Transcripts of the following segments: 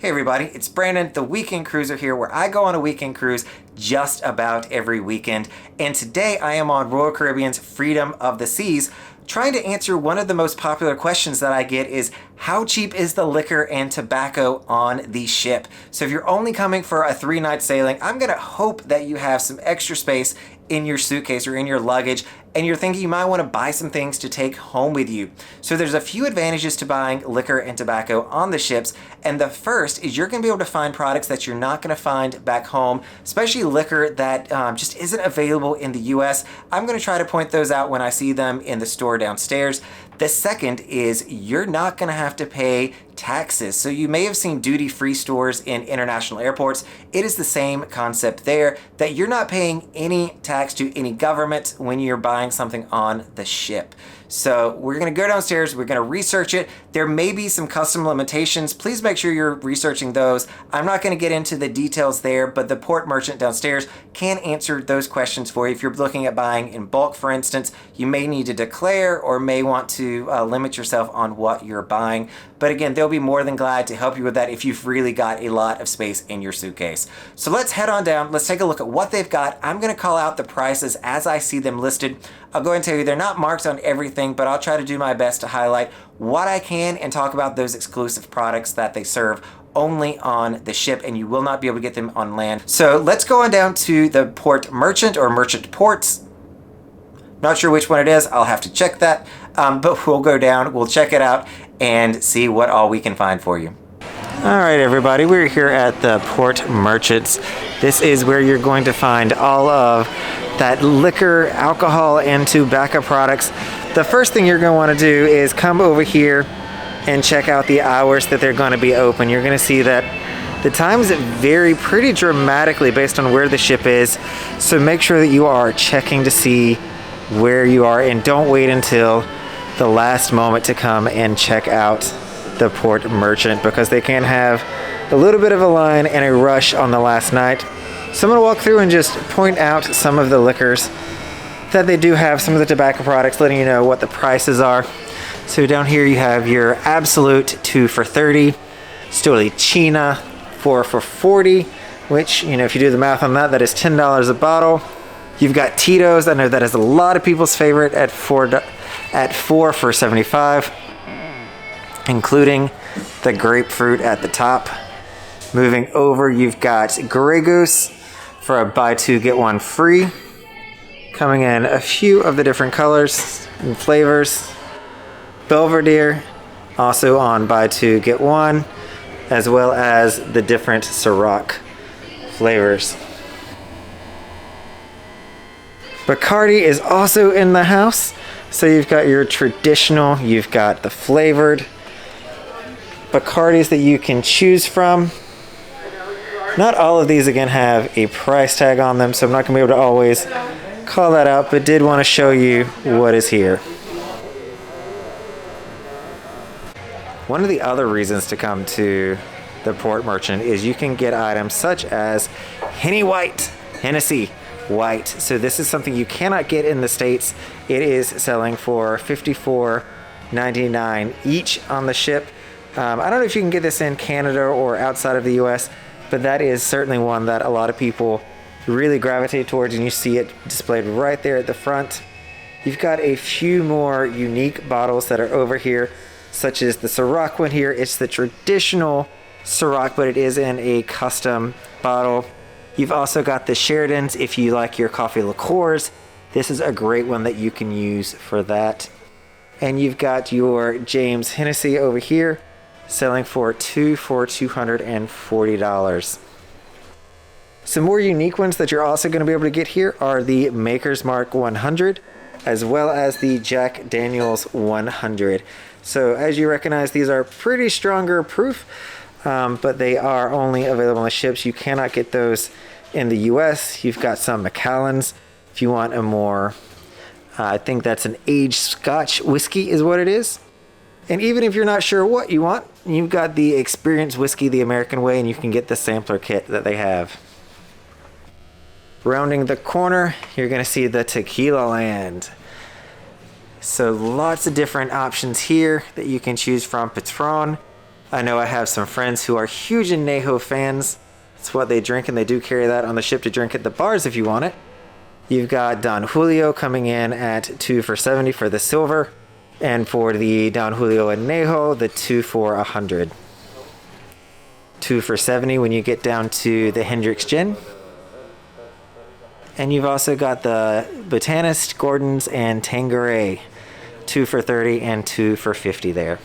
Hey everybody, it's Brandon, the Weekend Cruiser here, where I go on a weekend cruise just about every weekend. And today I am on Royal Caribbean's Freedom of the Seas, trying to answer one of the most popular questions that I get is, how cheap is the liquor and tobacco on the ship? So if you're only coming for a 3-night sailing, I'm gonna hope that you have some extra space in your suitcase or in your luggage, and you're thinking you might want to buy some things to take home with you. So there's a few advantages to buying liquor and tobacco on the ships, and the first is you're going to be able to find products that you're not going to find back home, especially liquor that just isn't available in the US. I'm going to try to point those out when I see them in the store downstairs. The second is you're not going to have to pay taxes. So you may have seen duty-free stores in international airports. It is the same concept there, that you're not paying any tax to any government when you're buying something on the ship. So we're going to go downstairs, we're going to research it. There may be some custom limitations. Please make sure you're researching those. I'm not going to get into the details there, but the port merchant downstairs can answer those questions for you. If you're looking at buying in bulk, for instance, you may need to declare or may want to limit yourself on what you're buying. But again, they'll be more than glad to help you with that if you've really got a lot of space in your suitcase. So let's head on down. Let's take a look at what they've got. I'm going to call out the prices as I see them listed. I'll go and tell you they're not marked on everything, but I'll try to do my best to highlight what I can and talk about those exclusive products that they serve only on the ship, and you will not be able to get them on land. So let's go on down to the port merchant or merchant ports. Not sure which one it is. I'll have to check that, but we'll go down, we'll check it out and see what all we can find for you. All right, everybody, we're here at the port merchants. This is where you're going to find all of that liquor, alcohol, and tobacco products. The first thing you're going to want to do is come over here and check out the hours that they're going to be open. You're going to see that the times vary pretty dramatically based on where the ship is. So make sure that you are checking to see where you are and don't wait until the last moment to come and check out the port merchant, because they can have a little bit of a line and a rush on the last night. So I'm going to walk through and just point out some of the liquors that they do have, some of the tobacco products, letting you know what the prices are. So down here you have your Absolute 2 for $30, Stolicina 4 for $40, which, you know, if you do the math on that, that is $10 a bottle. You've got Tito's. I know that is a lot of people's favorite at four for $75, including the grapefruit at the top. Moving over, you've got Grey Goose for a buy two get one free, coming in a few of the different colors and flavors. Belvedere also on buy two get one, as well as the different Ciroc flavors. Bacardi is also in the house. So you've got your traditional, you've got the flavored Bacardis that you can choose from. Not all of these, again, have a price tag on them, so I'm not going to be able to always call that out, but did want to show you what is here. One of the other reasons to come to the port merchant is you can get items such as Henny White, Hennessy White. So this is something you cannot get in the States. It is selling for $54.99 each on the ship. I don't know if you can get this in Canada or outside of the US, but that is certainly one that a lot of people really gravitate towards, and you see it displayed right there at the front. You've got a few more unique bottles that are over here, such as the Ciroc one here. It's the traditional Ciroc, but it is in a custom bottle. You've also got the Sheridans if you like your coffee liqueurs. This is a great one that you can use for that. And you've got your James Hennessy over here, selling for $240. Some more unique ones that you're also going to be able to get here are the Maker's Mark 100, as well as the Jack Daniel's 100. So as you recognize, these are pretty stronger proof, but they are only available on the ships. You cannot get those in the US. You've got some Macallans if you want a more, I think that's an aged Scotch whiskey is what it is. And even if you're not sure what you want, you've got the Experience Whiskey the American way, and you can get the sampler kit that they have. Rounding the corner, you're going to see the Tequila Land. So lots of different options here that you can choose from. Patron, I know I have some friends who are huge Añejo fans. It's what they drink, and they do carry that on the ship to drink at the bars if you want it. You've got Don Julio coming in at 2 for $70 for the silver. And for the Don Julio Añejo, the 2 for $100. 2 for $70 when you get down to the Hendrick's Gin. And you've also got the Botanist, Gordon's, and Tanqueray. 2 for $30 and 2 for $50 there.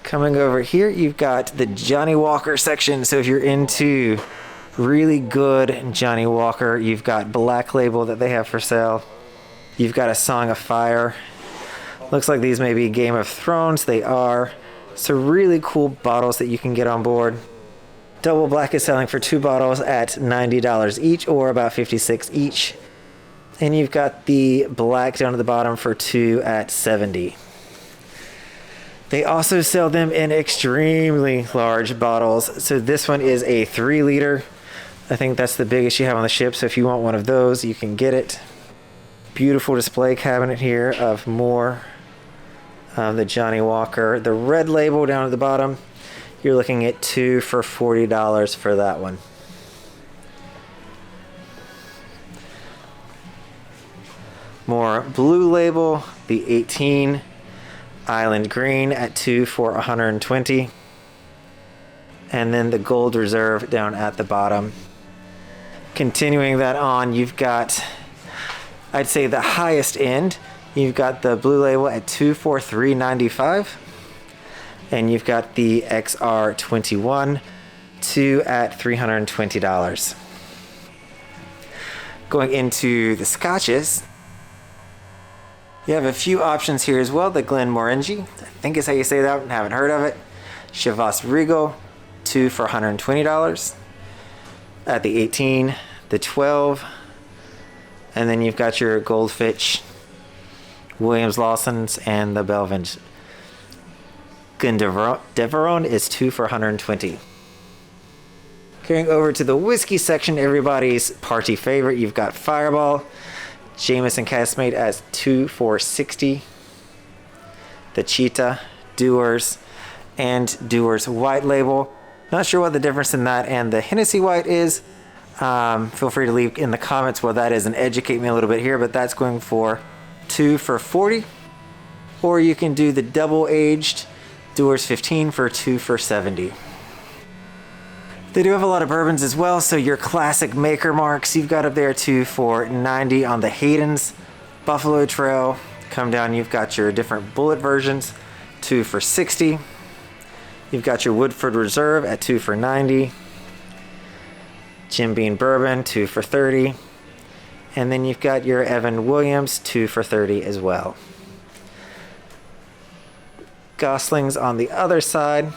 Coming over here, you've got the Johnny Walker section. So if you're into really good Johnny Walker, you've got Black Label that they have for sale. You've got a Song of Fire. Looks like these may be Game of Thrones. They are. So really cool bottles that you can get on board. Double Black is selling for 2 bottles at $90 each, or about $56 each. And you've got the Black down at the bottom for 2 at $70. They also sell them in extremely large bottles. So this one is a 3 liter. I think that's the biggest you have on the ship. So if you want one of those, you can get it. Beautiful display cabinet here of more of the Johnny Walker. The Red Label down at the bottom, you're looking at 2 for $40 for that one. More Blue Label, the 18 Island Green at 2 for $120. And then the Gold Reserve down at the bottom. Continuing that on, you've got, I'd say, the highest end. You've got the Blue Label at 2 for $3.95. And you've got the XR21, 2 at $320. Going into the Scotches, you have a few options here as well. The Glenmorangie, I think is how you say that, and haven't heard of it. Chivas Regal, 2 for $120. At the 18, the 12, and then you've got your Goldfinch, Williams Lawson's, and the Belvin. Deveron is 2 for $120. Carrying over to the whiskey section, everybody's party favorite, you've got Fireball, Jameson Caskmate as 2 for $60. The Cheetah, Dewar's, and Dewar's White Label. Not sure what the difference in that and the Hennessy White is. Feel free to leave in the comments what that is and educate me a little bit here, but that's going for 2 for $40. Or you can do the double aged Dewar's 15 for 2 for $70. They do have a lot of bourbons as well, so your classic maker marks, you've got up there 2 for $90 on the Hayden's. Buffalo Trail, come down, you've got your different bullet versions, 2 for $60. You've got your Woodford Reserve at 2 for $90. Jim Beam Bourbon, 2 for $30. And then you've got your Evan Williams, 2 for $30 as well. Goslings on the other side.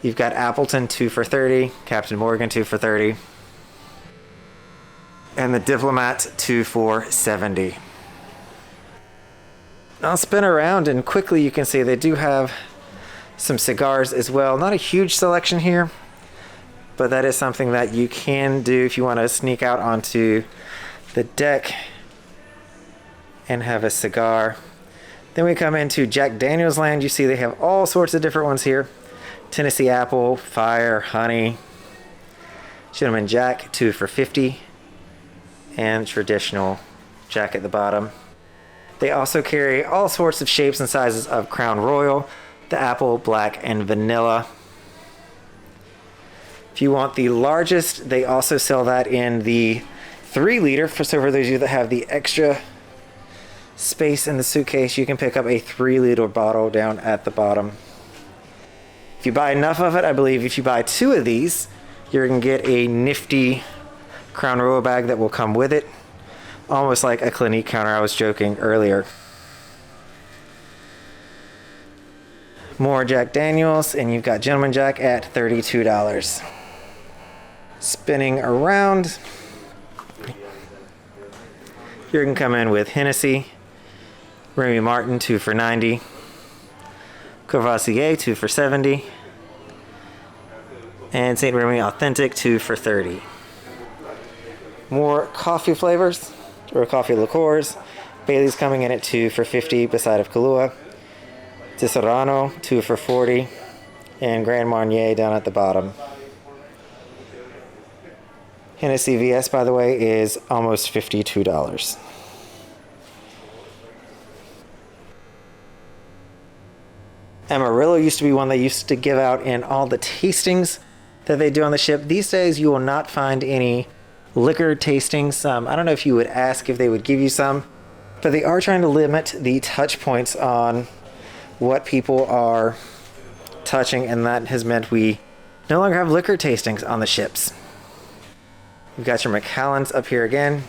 You've got Appleton, 2 for $30. Captain Morgan, 2 for $30. And the Diplomat, 2 for $70. I'll spin around and quickly you can see they do have some cigars as well. Not a huge selection here, but that is something that you can do if you want to sneak out onto the deck and have a cigar. Then we come into Jack Daniel's land. You see they have all sorts of different ones here. Tennessee Apple, Fire, Honey, Gentleman Jack, 2 for $50, and traditional Jack at the bottom. They also carry all sorts of shapes and sizes of Crown Royal, the Apple, Black, and Vanilla. If you want the largest, they also sell that in the 3 liter. So for those of you that have the extra space in the suitcase, you can pick up a 3 liter bottle down at the bottom. If you buy enough of it, I believe if you buy 2 of these, you're going to get a nifty Crown Royal bag that will come with it. Almost like a Clinique counter, I was joking earlier. More Jack Daniels, and you've got Gentleman Jack at $32. Spinning around, you can come in with Hennessy, Remy Martin, 2 for $90. Courvoisier, 2 for $70. And St. Remy Authentic, 2 for $30. More coffee flavors, or coffee liqueurs. Bailey's coming in at 2 for $50 beside of Kahlua. Serrano, 2 for $40, and Grand Marnier down at the bottom. Hennessy VS, by the way, is almost $52. Amarillo used to be one they used to give out in all the tastings that they do on the ship. These days, you will not find any liquor tastings. I don't know if you would ask if they would give you some, but they are trying to limit the touch points on what people are touching, and that has meant we no longer have liquor tastings on the ships. You've got your Macallans up here again.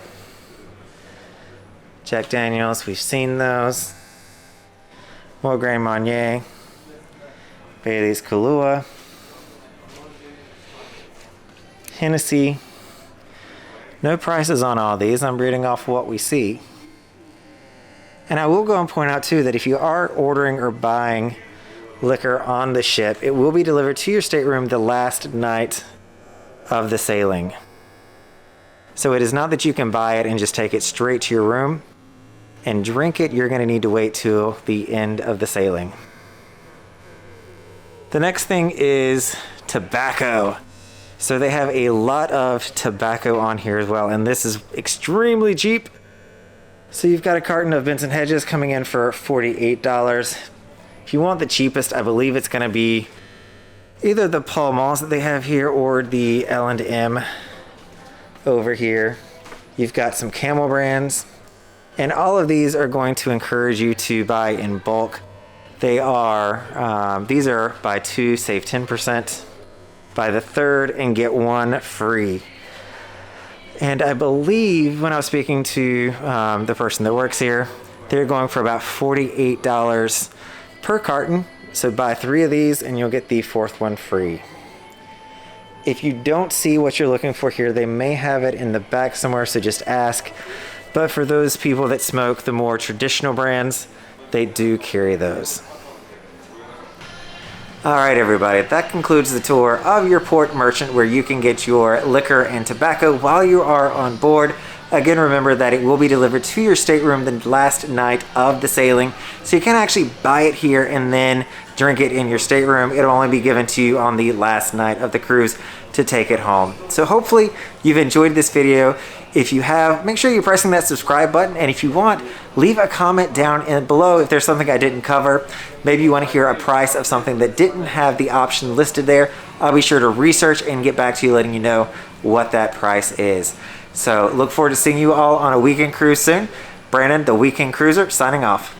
Jack Daniels, we've seen those. More Grand Marnier. Bailey's Kahlua. Hennessy. No prices on all these. I'm reading off what we see. And I will go and point out too that if you are ordering or buying liquor on the ship, it will be delivered to your stateroom the last night of the sailing. So it is not that you can buy it and just take it straight to your room and drink it. You're going to need to wait till the end of the sailing. The next thing is tobacco. So they have a lot of tobacco on here as well, and this is extremely cheap. So you've got a carton of Benson Hedges coming in for $48. If you want the cheapest, I believe it's going to be either the Pall Malls that they have here or the L&M over here. You've got some Camel brands, and all of these are going to encourage you to buy in bulk. They are, these are buy 2, save 10%, buy the third and get 1 free. And I believe when I was speaking to the person that works here, they're going for about $48 per carton. So buy 3 of these and you'll get the 4th one free. If you don't see what you're looking for here, they may have it in the back somewhere, so just ask. But for those people that smoke the more traditional brands, they do carry those. All right, everybody, that concludes the tour of your port merchant where you can get your liquor and tobacco while you are on board. Again, remember that it will be delivered to your stateroom the last night of the sailing. So you can actually buy it here and then drink it in your stateroom. It'll only be given to you on the last night of the cruise to take it home. So hopefully you've enjoyed this video. If you have, make sure you're pressing that subscribe button. And if you want, leave a comment down below if there's something I didn't cover. Maybe you want to hear a price of something that didn't have the option listed there. I'll be sure to research and get back to you letting you know what that price is. So look forward to seeing you all on a weekend cruise soon. Brandon, the Weekend Cruiser, signing off.